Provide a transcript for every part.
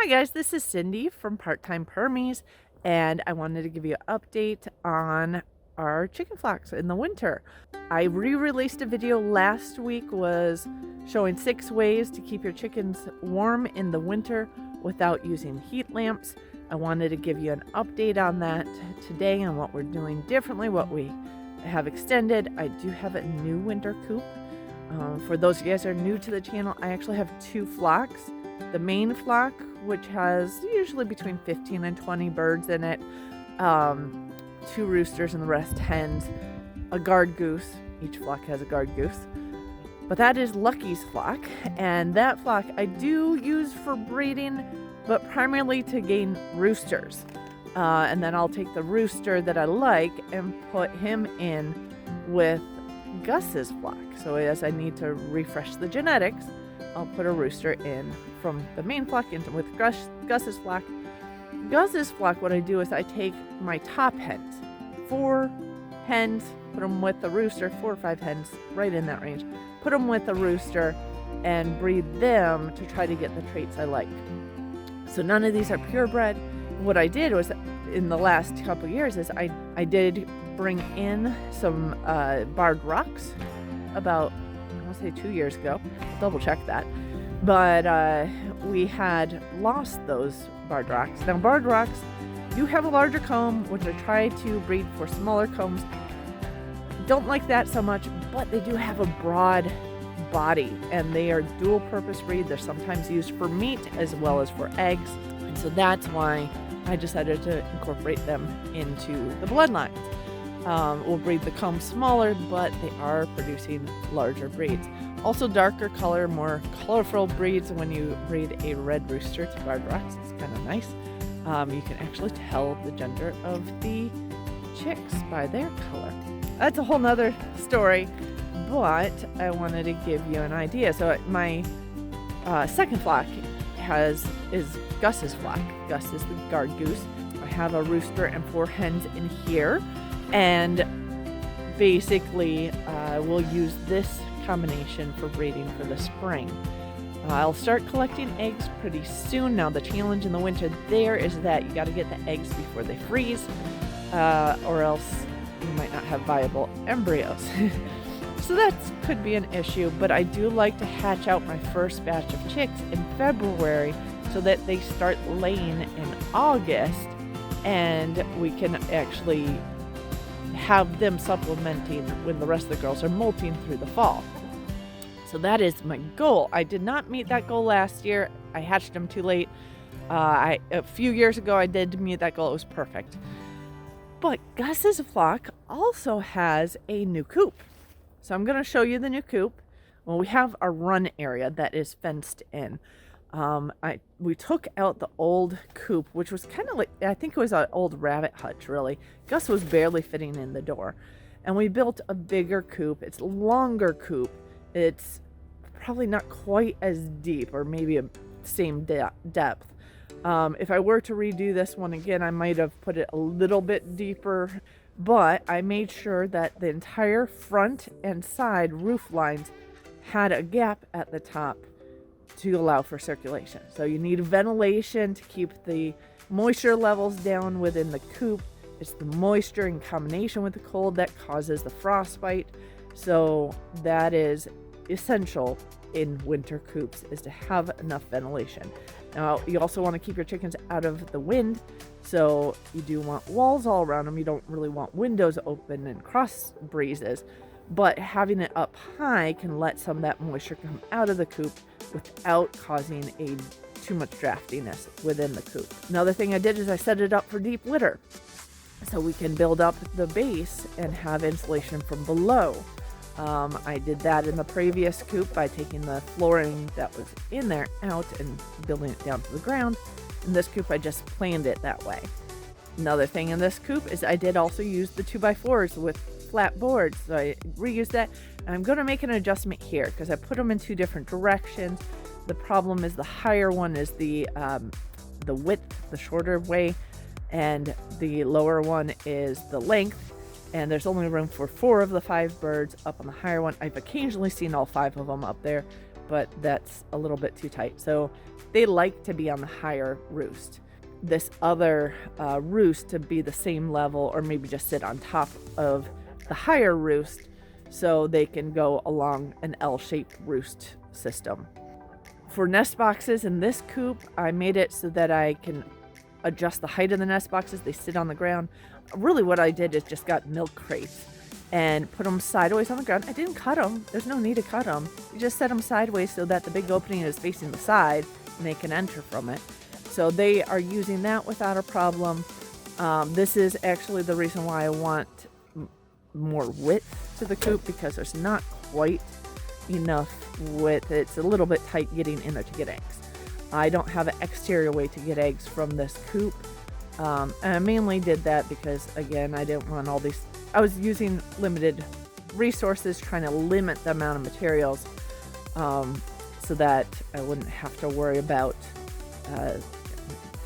Hi guys, this is Cindy from Part-Time Permies, and I wanted to give you an update on our chicken flocks in the winter. I re-released a video last week was showing 6 ways to keep your chickens warm in the winter without using heat lamps. I wanted to give you an update on that today on what we're doing differently, what we have extended. I do have a new winter coop. For those of you guys that are new to the channel, I actually have 2 flocks. The main flock, which has usually between 15 and 20 birds in it, 2 roosters and the rest hens, a guard goose. Each flock has a guard goose. But that is Lucky's flock, and that flock I do use for breeding, but primarily to gain roosters. And then I'll take the rooster that I like and put him in with Gus's flock. So as I need to refresh the genetics, I'll put a rooster in from the main flock into with Gus's flock. Gus's flock, what I do is I take my top hens, 4 hens, put them with the rooster, 4 or 5 hens, right in that range, put them with the rooster and breed them to try to get the traits I like. So none of these are purebred. What I did was in the last couple years is I did bring in some barred rocks about, I want to say 2 years ago. I'll double check that. But we had lost those barred rocks. Now barred rocks do have a larger comb, which I try to breed for smaller combs. Don't like that so much, but they do have a broad body and they are dual purpose breed. They're sometimes used for meat as well as for eggs. And so that's why I decided to incorporate them into the bloodline. We'll breed the comb smaller, but they are producing larger breeds. Also darker color, more colorful breeds. When you breed a red rooster to barred rocks, it's kind of nice. You can actually tell the gender of the chicks by their color. That's a whole nother story, but I wanted to give you an idea. So my second flock is Gus's flock. Gus is the guard goose. I have a rooster and 4 hens in here, and basically we'll use this combination for breeding for the spring. I'll start collecting eggs pretty soon. Now the challenge in the winter there is that you got to get the eggs before they freeze, or else you might not have viable embryos. So that could be an issue, but I do like to hatch out my first batch of chicks in February so that they start laying in August, and we can actually have them supplementing when the rest of the girls are molting through the fall. So that is my goal. I did not meet that goal last year. I hatched them too late. A few years ago I did meet that goal. It was perfect. But Gus's flock also has a new coop. So I'm going to show you the new coop. Well, we have a run area that is fenced in. We took out the old coop, which was kind of like, I think it was an old rabbit hutch, really. Gus was barely fitting in the door. And we built a bigger coop. It's a longer coop. It's probably not quite as deep, or maybe a same depth. If I were to redo this one again, I might have put it a little bit deeper, but I made sure that the entire front and side roof lines had a gap at the top to allow for circulation. So you need ventilation to keep the moisture levels down within the coop. It's the moisture in combination with the cold that causes the frostbite. So that is essential in winter coops, is to have enough ventilation. Now you also want to keep your chickens out of the wind, so you do want walls all around them. You don't really want windows open and cross breezes, but having it up high can let some of that moisture come out of the coop without causing too much draftiness within the coop. Another thing I did is I set it up for deep litter, so we can build up the base and have insulation from below. I did that in the previous coop by taking the flooring that was in there out and building it down to the ground. In this coop, I just planned it that way. Another thing in this coop is I did also use the 2x4s with flat boards. So I reused that. And I'm going to make an adjustment here because I put them in 2 different directions. The problem is the higher one is the width, the shorter way, and the lower one is the length. And there's only room for 4 of the 5 birds up on the higher one. I've occasionally seen all 5 of them up there, but that's a little bit too tight. So they like to be on the higher roost. This other roost to be the same level, or maybe just sit on top of the higher roost, so they can go along an L-shaped roost system. For nest boxes in this coop, I made it so that I can adjust the height of the nest boxes. They sit on the ground. Really what I did is just got milk crates and put them sideways on the ground. I didn't cut them. There's no need to cut them. You just set them sideways so that the big opening is facing the side and they can enter from it. So they are using that without a problem. This is actually the reason why I want more width to the coop, because there's not quite enough width. It's a little bit tight getting in there to get eggs. I don't have an exterior way to get eggs from this coop. And I mainly did that because, again, I didn't want all these. I was using limited resources, trying to limit the amount of materials, so that I wouldn't have to worry about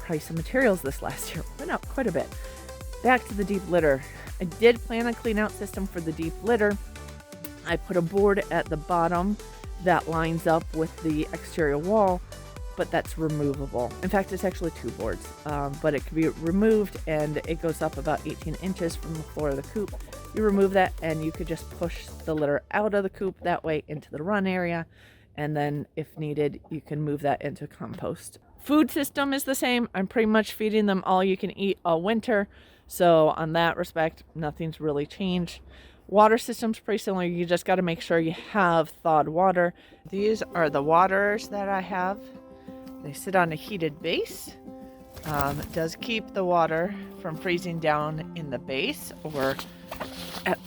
price of materials. This last year went up quite a bit. Back to the deep litter. I did plan a clean out system for the deep litter. I put a board at the bottom that lines up with the exterior wall, but that's removable. In fact, it's actually two boards, but it can be removed, and it goes up about 18 inches from the floor of the coop. You remove that and you could just push the litter out of the coop that way into the run area, and then if needed, you can move that into compost. Food system is the same. I'm pretty much feeding them all you can eat all winter, so on that respect, nothing's really changed. Water system's pretty similar. You just got to make sure you have thawed water. These are the waterers that I have. They sit on a heated base. It does keep the water from freezing down in the base, or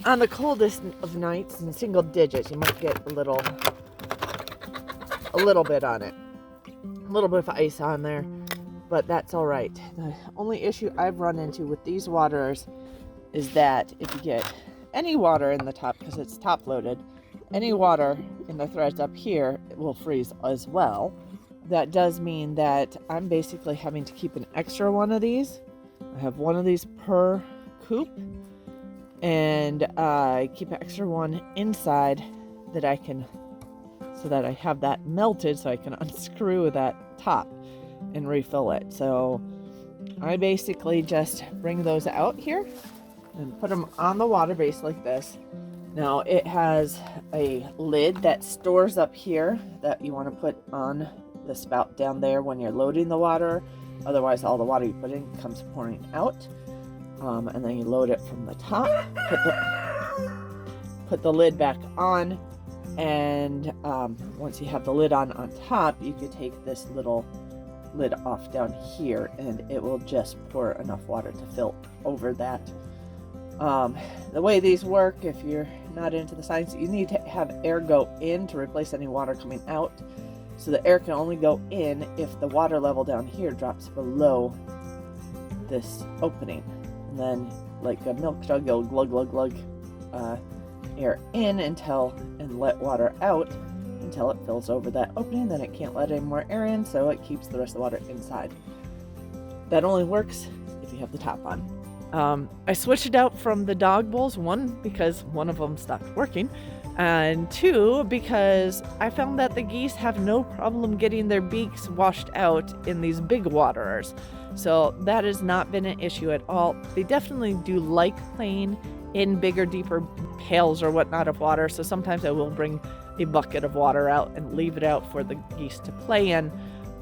on the coldest of nights in single digits, you might get a little bit on it. A little bit of ice on there, but that's all right. The only issue I've run into with these waterers is that if you get any water in the top, because it's top loaded, any water in the threads up here, it will freeze as well. That does mean that I'm basically having to keep an extra one of these. I have one of these per coop, and I keep an extra one inside that I can, so that I have that melted so I can unscrew that top and refill it. So I basically just bring those out here and put them on the water base like this. Now it has a lid that stores up here that you want to put on the spout down there when you're loading the water. Otherwise, all the water you put in comes pouring out. And then you load it from the top, put the lid back on, and once you have the lid on top, you could take this little lid off down here, and it will just pour enough water to fill over that. The way these work, if you're not into the science, you need to have air go in to replace any water coming out. So the air can only go in if the water level down here drops below this opening. And then, like a milk jug, you'll glug, glug, glug air in and let water out until it fills over that opening. Then it can't let any more air in, so it keeps the rest of the water inside. That only works if you have the top on. I switched it out from the dog bowls, one, because one of them stopped working, and two, because I found that the geese have no problem getting their beaks washed out in these big waterers. So that has not been an issue at all. They definitely do like playing in bigger, deeper pails or whatnot of water. So sometimes I will bring a bucket of water out and leave it out for the geese to play in.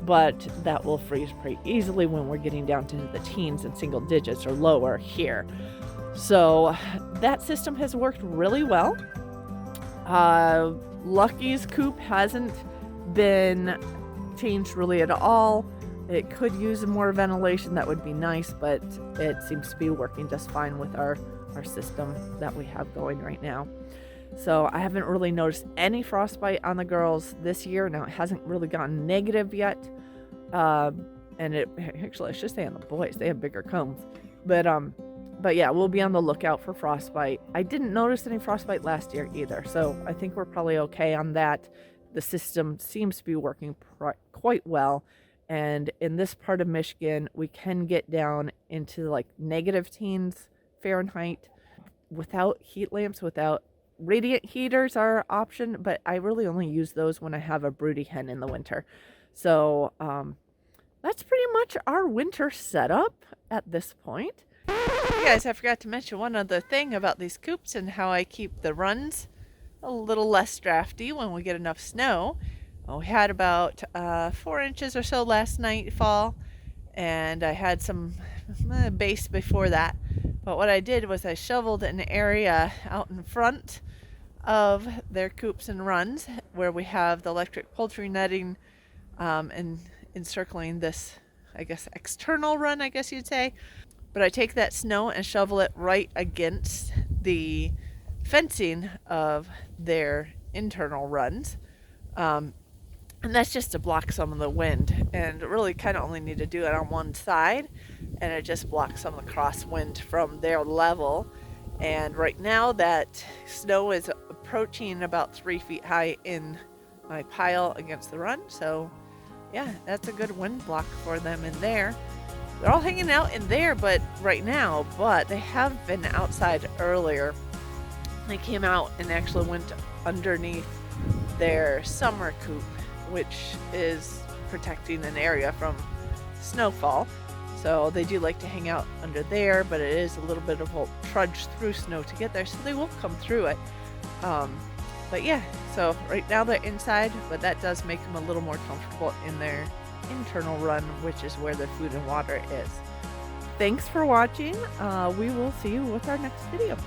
But that will freeze pretty easily when we're getting down to the teens and single digits or lower here. So that system has worked really well. Lucky's coop hasn't been changed really at all. It could use more ventilation, that would be nice, but it seems to be working just fine with our system that we have going right now. So I haven't really noticed any frostbite on the girls this year. Now, it hasn't really gone negative yet. And it actually, I should say on the boys, they have bigger combs. But yeah, we'll be on the lookout for frostbite. I didn't notice any frostbite last year either. So I think we're probably okay on that. The system seems to be working quite well. And in this part of Michigan, we can get down into like negative teens Fahrenheit without heat lamps, without radiant heaters are an option, but I really only use those when I have a broody hen in the winter. So that's pretty much our winter setup at this point. You guys, I forgot to mention one other thing about these coops and how I keep the runs a little less drafty when we get enough snow. We had about 4 inches or so last night fall, and I had some base before that. But what I did was I shoveled an area out in front of their coops and runs where we have the electric poultry netting and encircling this, I guess, external run, I guess you'd say. But I take that snow and shovel it right against the fencing of their internal runs. And that's just to block some of the wind. And really kind of only need to do it on one side. And it just blocks some of the crosswind from their level. And right now that snow is approaching about 3 feet high in my pile against the run. So yeah, that's a good wind block for them in there. They're all hanging out in there right now, but they have been outside earlier. They came out and actually went underneath their summer coop, which is protecting an area from snowfall. So they do like to hang out under there, but it is a little bit of a trudge through snow to get there, so they will come through it. But yeah, so right now they're inside, but that does make them a little more comfortable in their internal run, which is where their food and water is. Thanks for watching. We will see you with our next video.